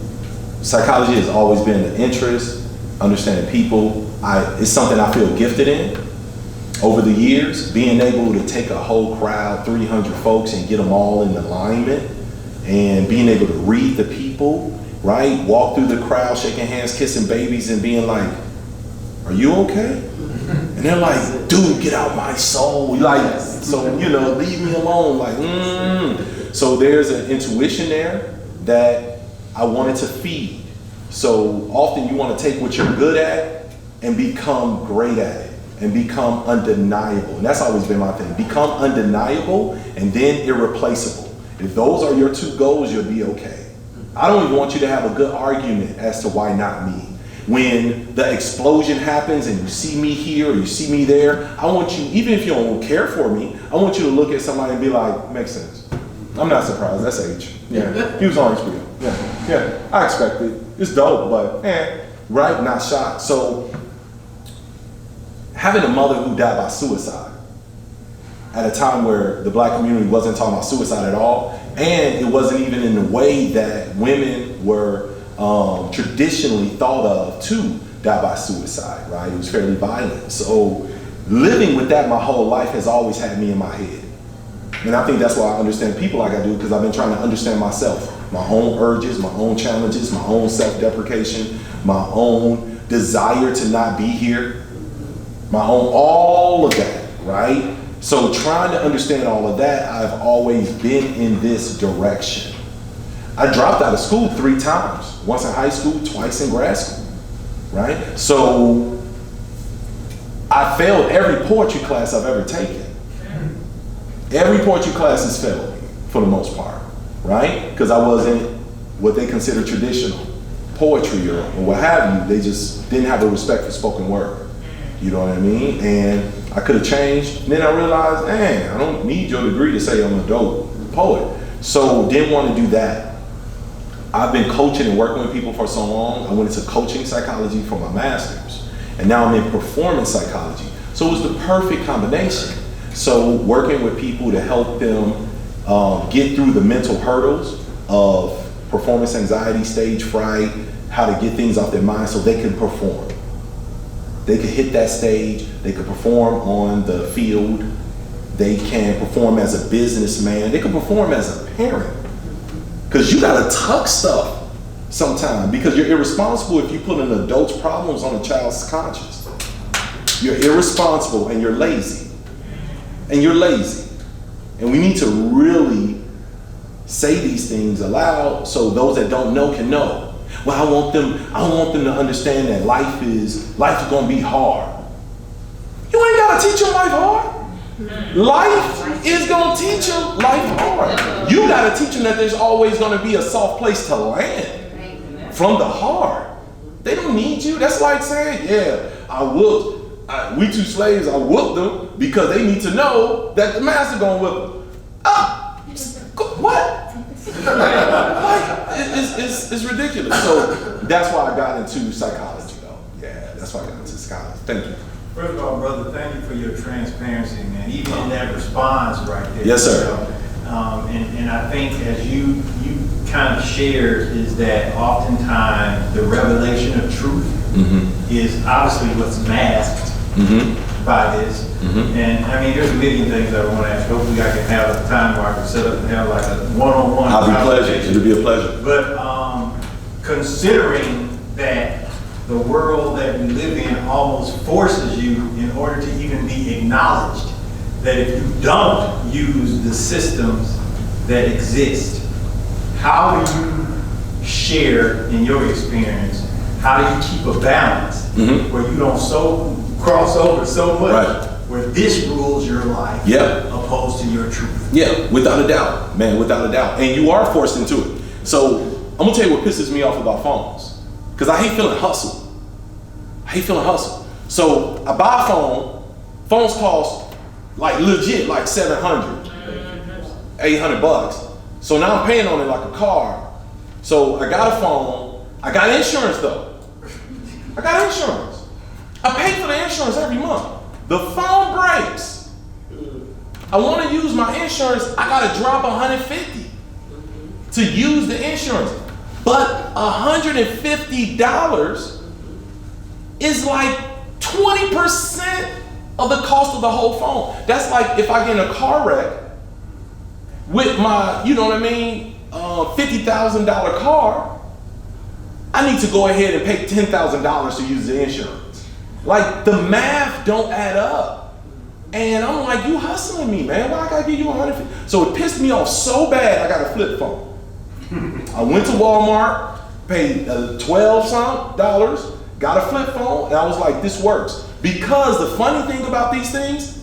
psychology has always been an interest, understanding people. It's something I feel gifted in. Over the years, being able to take a whole crowd, 300 folks, and get them all in alignment, and being able to read the people, right? Walk through the crowd, shaking hands, kissing babies, and being like, "Are you okay?" And they're like, "Dude, get out my soul." Like, so, you know, leave me alone. Like, So there's an intuition there that I wanted to feed. So often you want to take what you're good at and become great at it and become undeniable. And that's always been my thing. Become undeniable and then irreplaceable. If those are your two goals, you'll be okay. I don't even want you to have a good argument as to why not me. When the explosion happens and you see me here or you see me there, I want you, even if you don't care for me, I want you to look at somebody and be like, makes sense. I'm not surprised, that's H. Yeah, he was on HBO. Yeah, I expect it. It's dope, but right, not shocked. So having a mother who died by suicide at a time where the Black community wasn't talking about suicide at all, and it wasn't even in the way that women were traditionally thought of to die by suicide, right? It was fairly violent. So living with that my whole life has always had me in my head. And I think that's why I understand people like I do, because I've been trying to understand myself, my own urges, my own challenges, my own self-deprecation, my own desire to not be here, my own, all of that, right? So trying to understand all of that, I've always been in this direction. I dropped out of school 3 times, once in high school, twice in grad school, right? So I failed every poetry class I've ever taken. Every poetry class has failed for the most part, right? Because I wasn't what they consider traditional poetry or what have you. They just didn't have a respect for spoken word. You know what I mean? And I could have changed. And then I realized, I don't need your degree to say I'm a dope poet. So didn't want to do that. I've been coaching and working with people for so long. I went into coaching psychology for my master's. And now I'm in performance psychology. So it was the perfect combination. So working with people to help them get through the mental hurdles of performance anxiety, stage fright, how to get things off their mind so they can perform. They can hit that stage, they can perform on the field, they can perform as a businessman, they can perform as a parent. Because you gotta tuck stuff sometimes, because you're irresponsible if you put an adult's problems on a child's conscious. You're irresponsible and you're lazy. And you're lazy. And we need to really say these things aloud so those that don't know can know. Well, I want them to understand that life is gonna be hard. You ain't gotta teach them life hard. Life is gonna teach them life hard. You gotta teach them that there's always gonna be a soft place to land from the hard. They don't need you. That's like saying, we 2 slaves, I whooped them because they need to know that the master gonna whip them. What? It's ridiculous. So that's why I got into psychology, though. Yeah, that's why I got into psychology. Thank you. First of all, brother, thank you for your transparency, man. Even in that response right there. Yes, sir. And I think as you kind of shared is that oftentimes the revelation of truth is obviously what's masked by this. And I mean, there's a million things I want to ask. Hopefully I can have a time where I can set up and have like a one-on-one. I'll be pleasure. It'll be a pleasure. But considering that the world that we live in almost forces you in order to even be acknowledged, that if you don't use the systems that exist, how do you share in your experience, how do you keep a balance where you don't cross over so much where this rules your life opposed to your truth. Yeah, without a doubt, man, without a doubt. And you are forced into it. So I'm gonna tell you what pisses me off about phones. Because I hate feeling hustle. I hate feeling hustle. So I buy a phone, phones cost like legit like 700, 800 bucks. So now I'm paying on it like a car. So I got a phone, I got insurance though. I got insurance. I pay for the insurance every month. The phone breaks. I want to use my insurance, I gotta drop $150 to use the insurance. But $150 is like 20% of the cost of the whole phone. That's like if I get in a car wreck with my, you know what I mean, $50,000 car, I need to go ahead and pay $10,000 to use the insurance. Like the math don't add up. And I'm like, you hustling me, man. Why I gotta give you $150? So it pissed me off so bad, I got a flip phone. I went to Walmart, paid $12 some, got a flip phone, and I was like, this works. Because the funny thing about these things,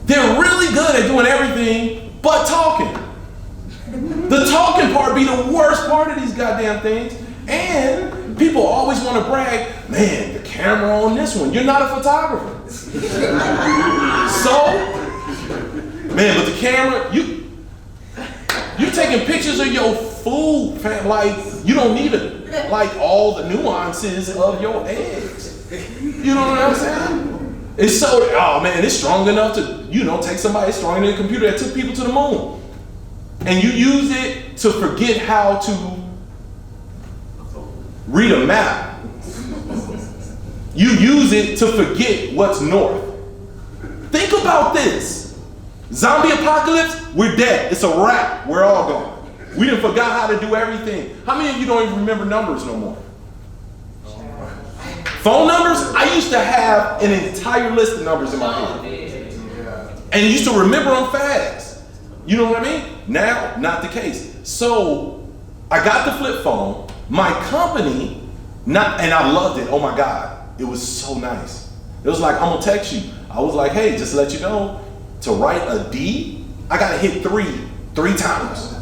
they're really good at doing everything but talking. The talking part be the worst part of these goddamn things. And people always want to brag, man, the camera on this one, you're not a photographer. So, man, but the camera, you taking pictures of your food, fam, like you don't even like all the nuances of your eggs. You know what I'm saying? It's so, oh man, it's strong enough to, you know, take somebody stronger than a computer that took people to the moon. And you use it to forget how to read a map. You use it to forget what's north. Think about this. Zombie apocalypse, we're dead. It's a wrap. We're all gone. We done forgot how to do everything. How many of you don't even remember numbers no more? Phone numbers? I used to have an entire list of numbers in my head. And used to remember them fast. You know what I mean? Now, not the case. So, I got the flip phone. My company, and I loved it. Oh my God. It was so nice. It was like, I'm gonna text you. I was like, hey, just to let you know, to write a D, I gotta hit three times.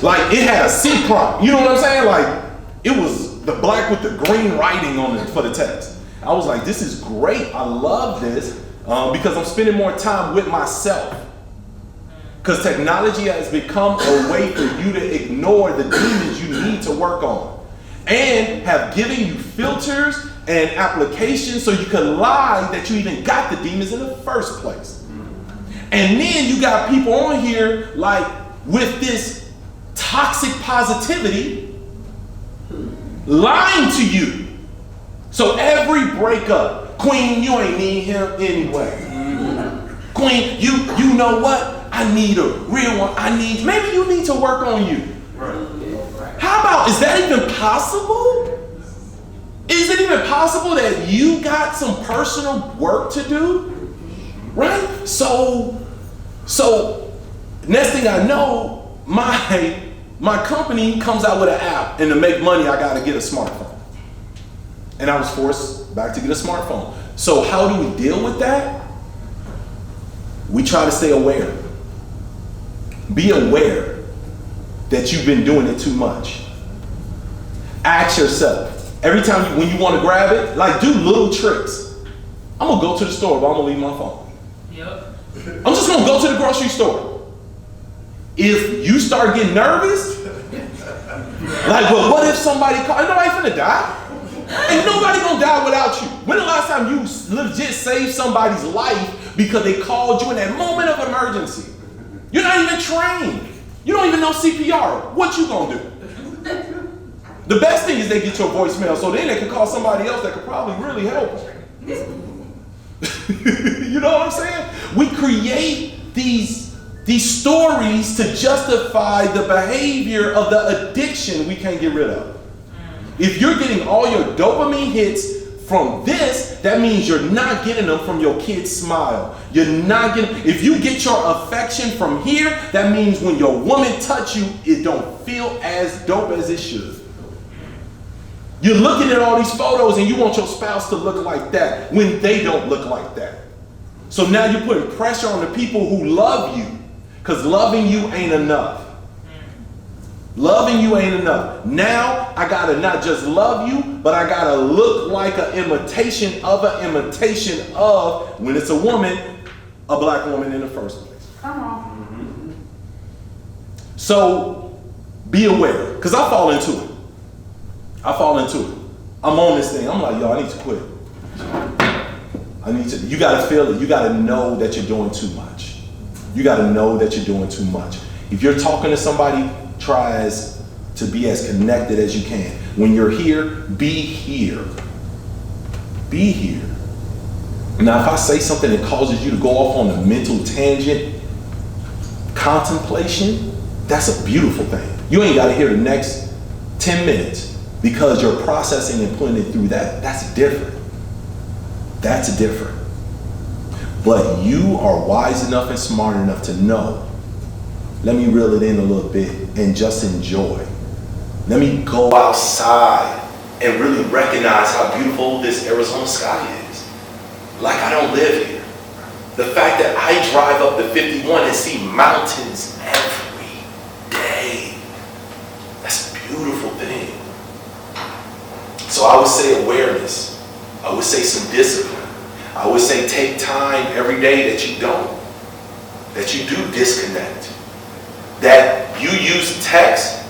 Like, it had a C prompt. You know what I'm saying? Like, it was the black with the green writing on it for the text. I was like, this is great. I love this because I'm spending more time with myself. Because technology has become a way for you to ignore the demons you need to work on. And have given you filters and applications so you can lie that you even got the demons in the first place. And then you got people on here like with this toxic positivity lying to you. So every breakup, Queen, you ain't need him anyway. Queen, you know what? I need a real one. Maybe you need to work on you. How about, is that even possible? Is it even possible that you got some personal work to do? Right? So next thing I know, my company comes out with an app, and to make money, I gotta get a smartphone. And I was forced back to get a smartphone. So how do we deal with that? We try to stay aware. Be aware that you've been doing it too much. Ask yourself, every time when you want to grab it, like do little tricks. I'm gonna go to the store, but I'm gonna leave my phone. Yep. I'm just gonna go to the grocery store. If you start getting nervous, like, well, what if somebody call? Ain't nobody finna die. Ain't nobody gonna die without you. When the last time you legit saved somebody's life because they called you in that moment of emergency? You're not even trained. You don't even know CPR. What you gonna do? The best thing is they get your voicemail, so then they can call somebody else that could probably really help them. You know what I'm saying? We create these stories to justify the behavior of the addiction we can't get rid of. If you're getting all your dopamine hits from this, that means you're not getting them from your kid's smile. You're not getting, if you get your affection from here, that means when your woman touch you, it don't feel as dope as it should. You're looking at all these photos and you want your spouse to look like that when they don't look like that. So now you're putting pressure on the people who love you, because loving you ain't enough. Loving you ain't enough. Now I gotta not just love you, but I gotta look like an imitation of, when it's a woman, a black woman in the first place. Come on. So be aware, because I fall into it. I'm on this thing. I'm like, yo, I need to quit. You gotta feel it. You gotta know that you're doing too much. If you're talking to somebody, try to be as connected as you can. When you're here, be here. Be here. Now, if I say something that causes you to go off on a mental tangent, contemplation, that's a beautiful thing. You ain't got to hear the next 10 minutes because you're processing and putting it through that. That's different. But you are wise enough and smart enough to know, let me reel it in a little bit and just enjoy. Let me go outside and really recognize how beautiful this Arizona sky is. Like I don't live here. The fact that I drive up the 51 and see mountains every day, that's a beautiful thing. So I would say awareness. I would say some discipline. I would say take time every day that you do disconnect. That you use text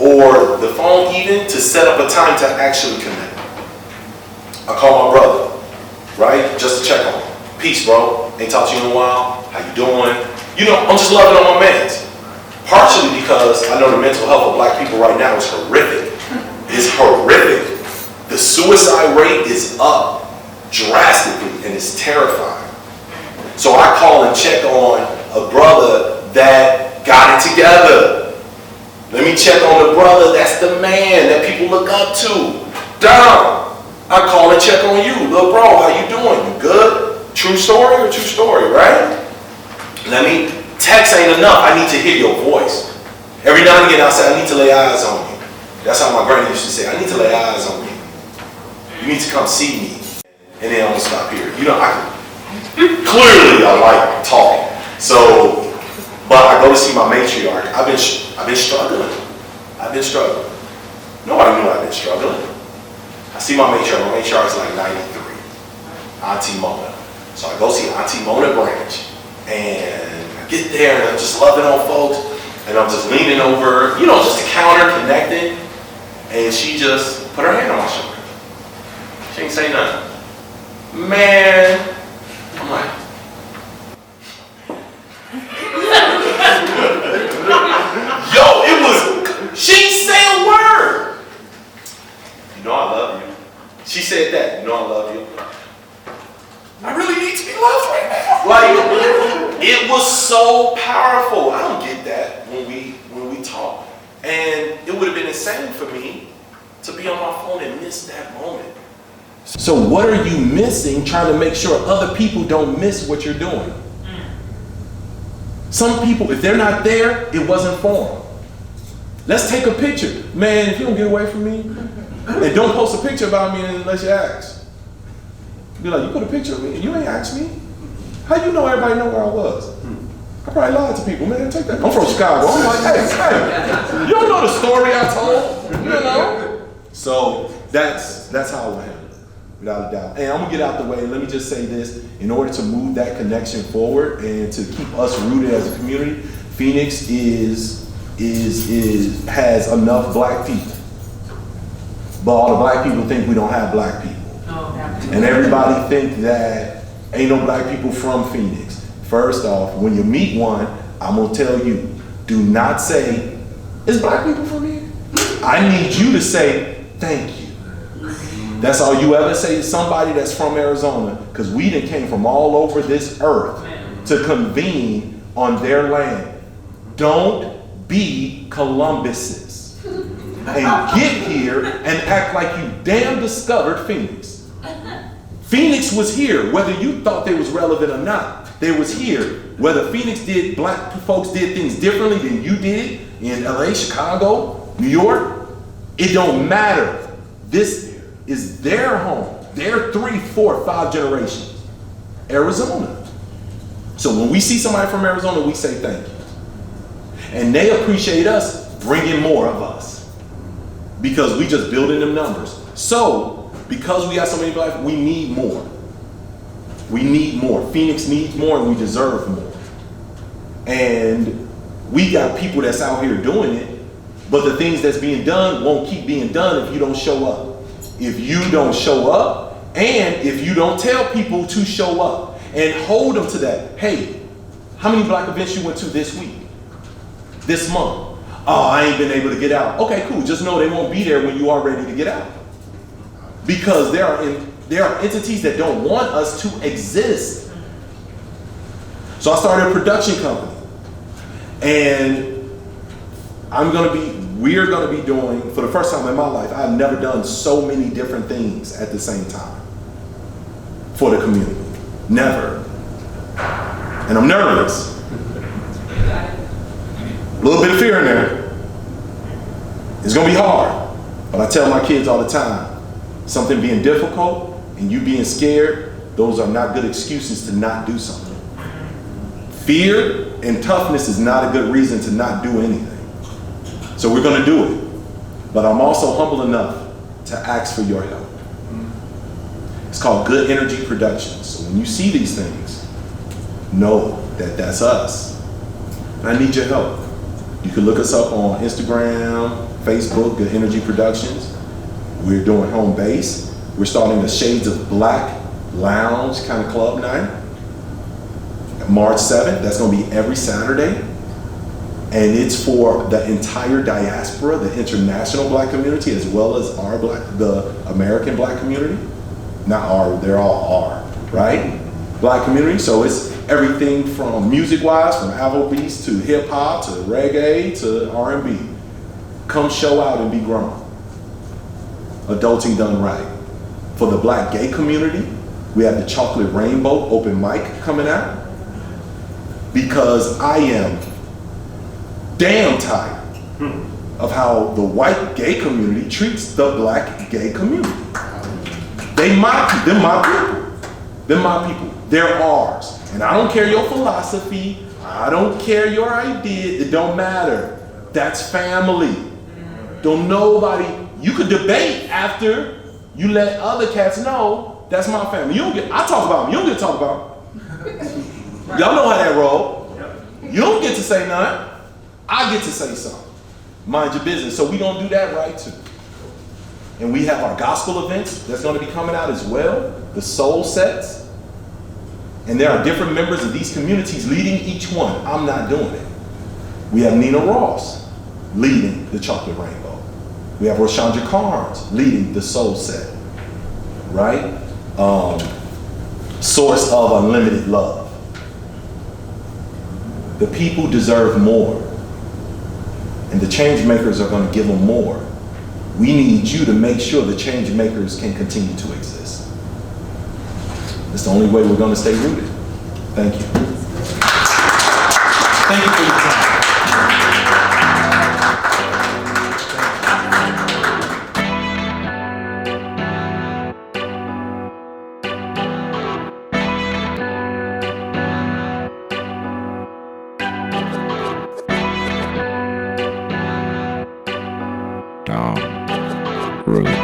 or the phone even to set up a time to actually connect. I call my brother, right? Just to check on him. Peace, bro. Ain't talked to you in a while. How you doing? You know, I'm just loving on my mans. Partially because I know the mental health of black people right now is horrific. It's horrific. The suicide rate is up drastically and it's terrifying. So I call and check on a brother that got it together. Let me check on the brother that's the man that people look up to. Down. I call and check on you. Little bro, how you doing? You good? True story or true story, right? Text ain't enough. I need to hear your voice. Every now and again I say, I need to lay eyes on you. That's how my granny used to say, I need to lay eyes on you. You need to come see me. And then I'm gonna stop here. You know, clearly I like talking. So, but I go to see my matriarch. I've been struggling. Nobody knew I've been struggling. I see my matriarch. My matriarch is like 93. Auntie Mona. So I go see Auntie Mona Branch. And I get there and I'm just loving on folks. And I'm just leaning over, you know, just to counter, connecting. And she just put her hand on my shoulder. She ain't say nothing. Man, I'm like, yo, she ain't say a word. You know I love you. She said that, you know I love you. I really need to be loved right now. Like, it was so powerful. I don't get that when we talk. And it would have been insane for me to be on my phone and miss that moment. So what are you missing trying to make sure other people don't miss what you're doing? Some people, if they're not there, it wasn't for them. Let's take a picture. Man, if you don't get away from me, and don't post a picture about me unless you ask. Be like, you put a picture of me and you ain't asked me? How you know everybody know where I was? I probably lied to people, man, take that. I'm from Chicago. I'm like, hey, you don't know the story I told, you know? So that's how I would handle it. Without a doubt. And I'm gonna get out the way. Let me just say this. In order to move that connection forward and to keep us rooted as a community, Phoenix has enough black people. But all the black people think we don't have black people. And everybody think that ain't no black people from Phoenix. First off, when you meet one, I'm gonna tell you, do not say, is black people from here? I need you to say, thank you. That's all you ever say to somebody that's from Arizona, because we done came from all over this earth to convene on their land. Don't be Columbuses and get here and act like you damn discovered Phoenix. Phoenix was here, whether you thought they was relevant or not. They was here. Whether Phoenix did, black folks did things differently than you did in LA, Chicago, New York, it don't matter. This is their home, their 3, 4, 5 generations. Arizona. So when we see somebody from Arizona, we say thank you. And they appreciate us bringing more of us because we just building them numbers. So because we got so many black, we need more. We need more. Phoenix needs more and we deserve more. And we got people that's out here doing it, but the things that's being done won't keep being done if you don't show up. If you don't show up, and if you don't tell people to show up and hold them to that. Hey, how many black events you went to this week? This month? Oh, I ain't been able to get out. Okay, cool. Just know they won't be there when you are ready to get out. Because there are entities that don't want us to exist. So I started a production company. And we're gonna be doing, for the first time in my life, I've never done so many different things at the same time for the community. Never. And I'm nervous. A little bit of fear in there. It's gonna be hard. But I tell my kids all the time, something being difficult and you being scared, those are not good excuses to not do something. Fear and toughness is not a good reason to not do anything. So we're gonna do it. But I'm also humble enough to ask for your help. It's called Good Energy Productions. So when you see these things, know that that's us. I need your help. You can look us up on Instagram, Facebook, Good Energy Productions. We're doing HomeBased. We're starting a Shades of Black lounge kind of club night. March 7th, that's gonna be every Saturday. And it's for the entire diaspora, the international black community, as well as the American black community. Not our, they're all our, right? Black community, so it's everything from music-wise, from Afrobeats to hip-hop to reggae to R&B. Come show out and be grown. Adulting done right. For the black gay community, we have the Chocolate Rainbow open mic coming out. Because I am damn tired of how the white gay community treats the black gay community. They're my people. They're my people. They're ours. And I don't care your philosophy. I don't care your idea. It don't matter. That's family. Don't nobody, you could debate after you let other cats know that's my family. I talk about them. You don't get to talk about them. Y'all know how that roll. You don't get to say nothing. I get to say something. Mind your business. So we don't do that right too. And we have our gospel events that's going to be coming out as well. The soul sets. And there are different members of these communities leading each one. I'm not doing it. We have Nina Ross leading the Chocolate Rainbow. We have Roshandra Carnes leading the soul set. Right? Source of Unlimited Love. The people deserve more. And the change makers are going to give them more. We need you to make sure the change makers can continue to exist. It's the only way we're going to stay rooted. Thank you. Thank you for your time. Really.